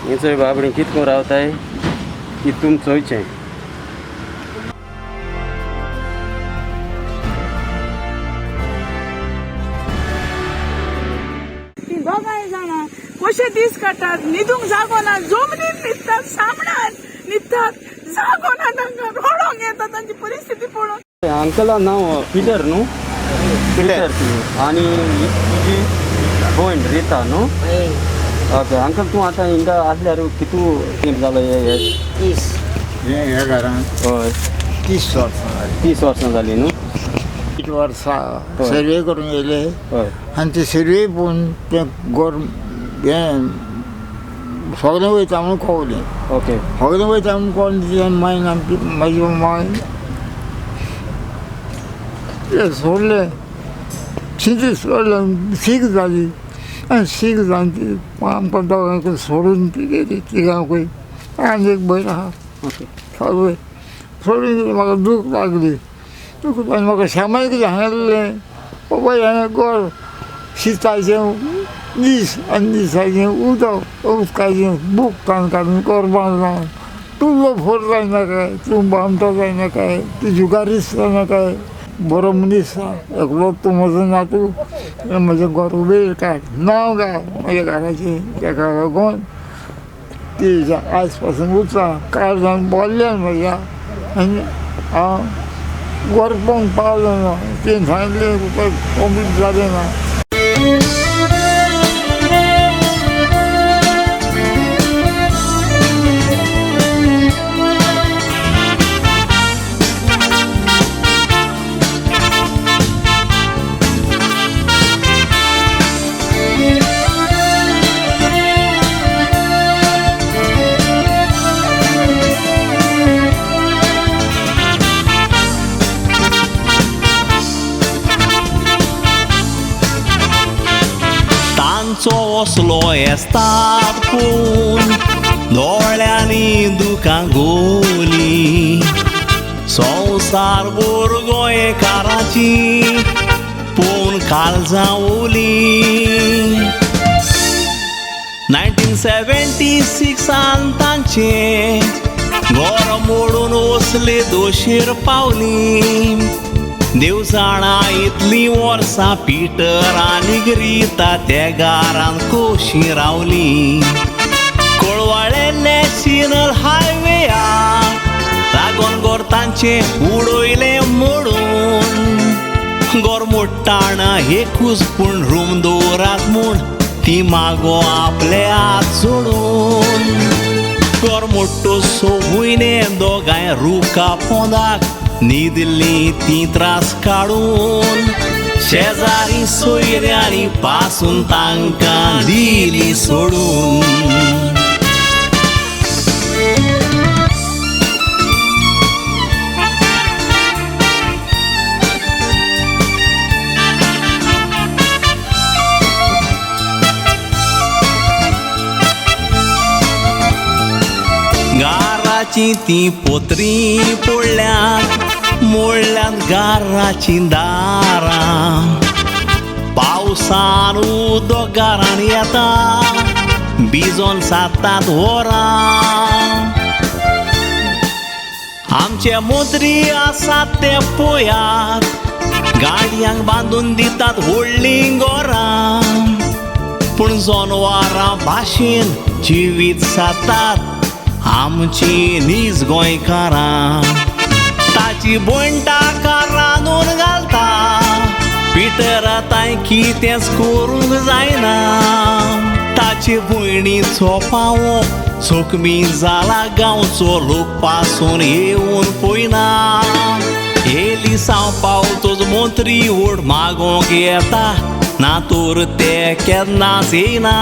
हे चोय बाबडी कितको रावताय की तुम चोयचें दोगांय जाणां कशे दीस काडटात न्हिदूंक जागो ना जमनीत न्हिदतात सामणान न्हिदतात जागो ना तांकां रडोंक येता तांची परिस्थिती पळोवन अंकला नाव पिटर न्हू पिटर आनी तुजी भयण रिता न्हू ओके अंकल तूं आतां हिंगा आसल्यार कितू तेंप जालो हे घरान हय 30 वर्सां 30 वर्सां जालीं न्हू 30 वर्सां सर्वे करून येयले हय आनी ते सर्वे पळोवन ते हें सगळें वयता म्हणून कळलें ओके सगळें वयता म्हणून कळलें मागीर आमची म्हाजी माय ते सोडलें चिंती सोडलें सीख जाली आनी सीख जावन ती आमकां दोगांयकूय सोडून ती गेली तिगांकूय आनी एक भयण आहा ओके सगळें सोडून गेली म्हाका दूख लागली दूख आनी म्हाका शामाय कितें सांगलें बाबा हें गोड शिताचें दीस आनी दिसाचें उदकाचें बूक काडून कोरबान लावन तूं लोफर जायना काय तूं बामटो जायना काय तूं जुगारीस जायना काय बरो मनीस एकलो तूं म्हजो नातू म्हजें घर वेळ काड नांव घाल म्हज्या घराचें ताका लागून ती आयज पासून उरता काळ जावन बोल्ल्यान म्हज्या आनी हांव घर पळोवंक पावलो ना तें सांगलें कंप्लीट जालें ना असलो येस्तात पूण दोळ्यांनी दुखां गोली संवसार बोर गोंयकाराची पूण काळजां ओली 1976 तांचे घर मोडून वसले दोशीर पावली देव जाणा इतलीं वर्सां पिटर आनी रिता त्या गारान कोशी रावली कोळवाळे नॅशनल हायवेयार लागोन गोर तांचे उडयले मोडून गोर मोडटाणा एकूच पूण रूम दवरात म्हूण ती मागो आपले हात जोडून गोर मोट्टो सोबुयने दोगांय रुका पोंदाक न्हिदली ती त्रास काडून शेजारी सोयऱ्यांनी पासून तांकां दिली सोडून गाराची ती पोत्री पडल्यात मोडल्यात गाराची दारां पावसान उदक गारान येता बिजोन सातात वरां आमचे मोत्री आसात ते पळयात गाडयांक बांदून दितात व्हडलीं गोरां पूण जनवारां भाशेन जिवीत जातात आमची नीज गोंयकारां ताची भयण ताका रांदून घालता पिटर आतां कितेंच करूंक जायना ताचे भयणीचो पावो जोखमी जाला गांवचो लोक पासून येवन पळयना येली साव पावतोच मंत्री ओड मागोंक येता ना तर ते केन्नाच येना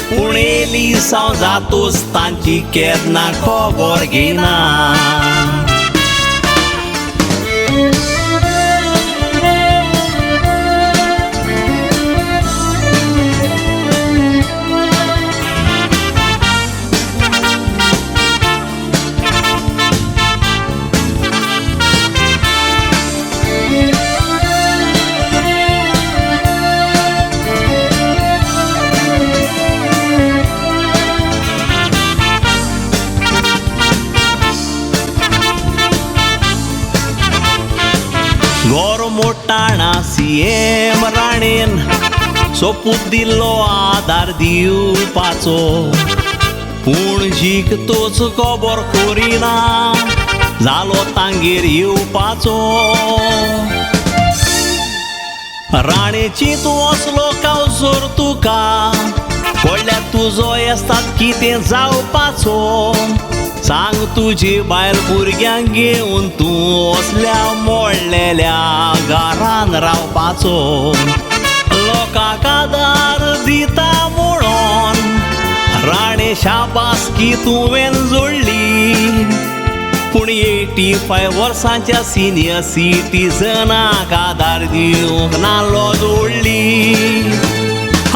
पूण येली साव जातोच तांची केन्ना खबर घेयना CM राणेन सोपूत दिल्लो आदार दिवपाचो पूण जिखतोच खबर करिना जालो तांगेर येवपाचो राणेची तूं असलो कावजोर तुका पडल्यार तुजो येस्ताद कितें जावपाचो सांग तुजी बायल भुरग्यांक घेवन तूं असल्या मोडलेल्या घरान रावपाचो लोकांक आदार दिता म्हणून राणे शाबासकी तुवें जोडली पूण 85 वर्सांच्या सिनियर सिटीजनाक आदार दिवंक नालो जोडली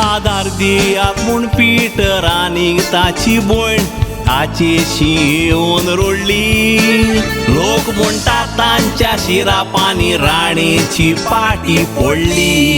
आदार दियात म्हूण पिटर आनीक ताची भयण ताचेशी येवन रोडली लोक म्हणटात तांच्या शिरापांनी राणेची पाटी पडली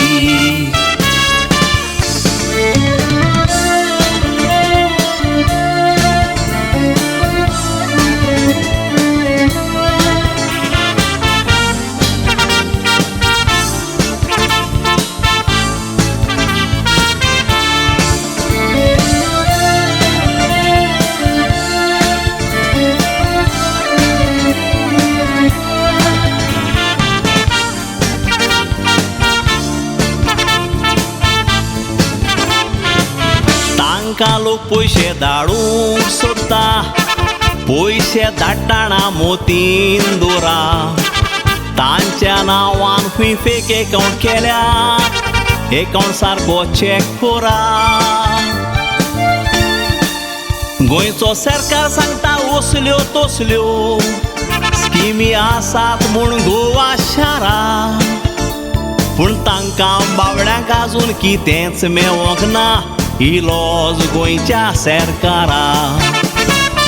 तांकां लोक पयशे धाडूंक सोदता पयशे धाडटाना मोतीन दोरा तांच्या नांवान खंय फेक अकावंट केल्या अकावंट सारको चॅक करा गोंयचो सरकार सांगता असल्यो तसल्यो स्किमी आसात म्हूण गोवा शारां पूण तांकां बावड्यांक आजून कितेंच मेळोंक ना इलोज गोंयच्या सरकारा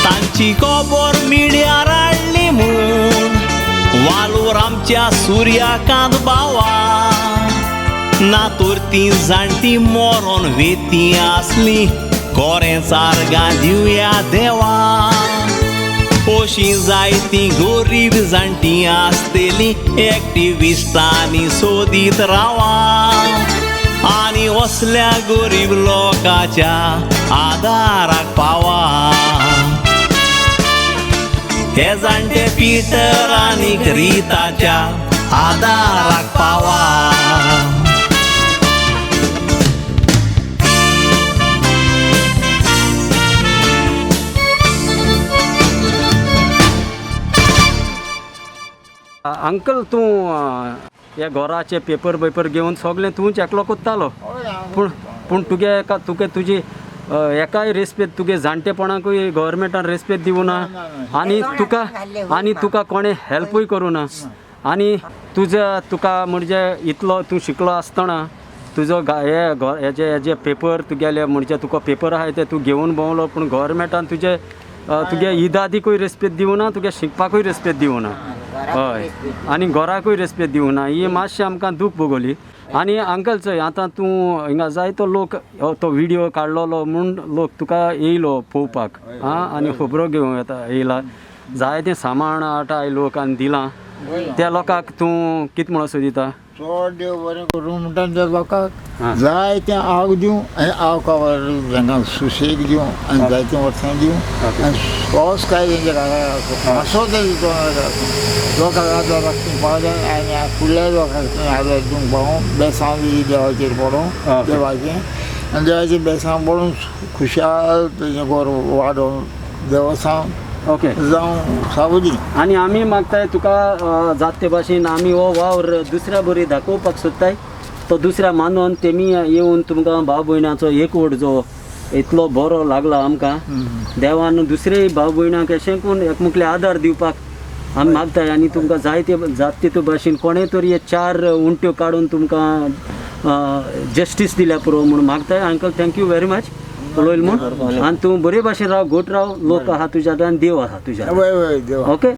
तांची खबर मिडियार हाडली म्हूण वालूर आमच्या सुर्याकांत भावा ना तर ती जाणटी मरोन वेती आसली कोरें सारगां दिवया देवा अशीं जायतीं गरीब जाणटी आसतलीं एक्टिविस्टांनी सोदीत रावा आनी असल्या गरीब लोकांच्या आदाराक पावा हे जाणटे पिटर आनीक रिताच्या आदाराक पावा अंकल तूं ह्या घराचे पेपर घेवन सगळें तूंच एकलो कोत्तालो पूण तुगे तुजी एकाय रेस्पेद तुगे जाणटेपणाकूय गव्हर्मेंटान रेस्पेद दिवना आनी तुका कोणें हेल्पूय करूना आनी तुका म्हणजे इतलो तूं शिकलो आसतना तुजो हेजे पेपर तुगेले म्हणजे तुका पेपर आहाय ते तूं घेवन भोंवलो पूण गव्हर्मेंटान तुगे इदादीकूय रेस्पेद दिवना तुगे शिकपाकूय रेस्पेद दिवना हय आनी घराकूय रेस्पेद दिवना ही मातशी आमकां दूख भोगोली आनी अंकल चोय आतां तूं हिंगा जायतो लोक तो व्हिडियो काडलोलो म्हूण लोक तुका येयलो पळोवपाक आनी खबरो घेवंक येयला जायतें सामान हाडटा लोक आनी दिलां त्या लोकांक तूं कितें म्हणून सोदिता चड देव बरें करूं म्हणटा त्या लोकांक जायतें आव दिवं आनी आव कावर तांकां सुशेग दिवं आनी जायत्या वर्सां दिवं आनी सोस काय तेंच्या घरा मातसो दिवचो लोकांक आदार पावले आनी फुडल्या लोकांक आदार दिवंक पावूं बेसांव बी देवाचेर पडोवं देवाचें आनी देवाचें बेसांव पडून खुशाल तेजें घर वाडोवन देवस्थान ओके जावं सावली आनी आमी मागताय तुका जात ते भाशेन आमी हो वावर दुसऱ्या बरी दाखोवपाक सोदताय तो दुसऱ्या मानून तेमी येवन तुमकां भाव भयणाचो एकवट जो इतलो बरो लागला आमकां देवान दुसरे भाव भयणाक अशें करून एकमुखले आदार दिवपाक आमी मागताय आनी तुमकां जात ते भाशेन कोणें तरी 4 उंट्यो काडून तुमकां जस्टीस दिल्या पुरो म्हणून मागताय अंकल थँक्यू व्हेरी मच उलयलो म्हूण आनी तूं बरे भाशेन राव गोट राव लोक आहा तुज्या आनी देव आहा तुज्या ओके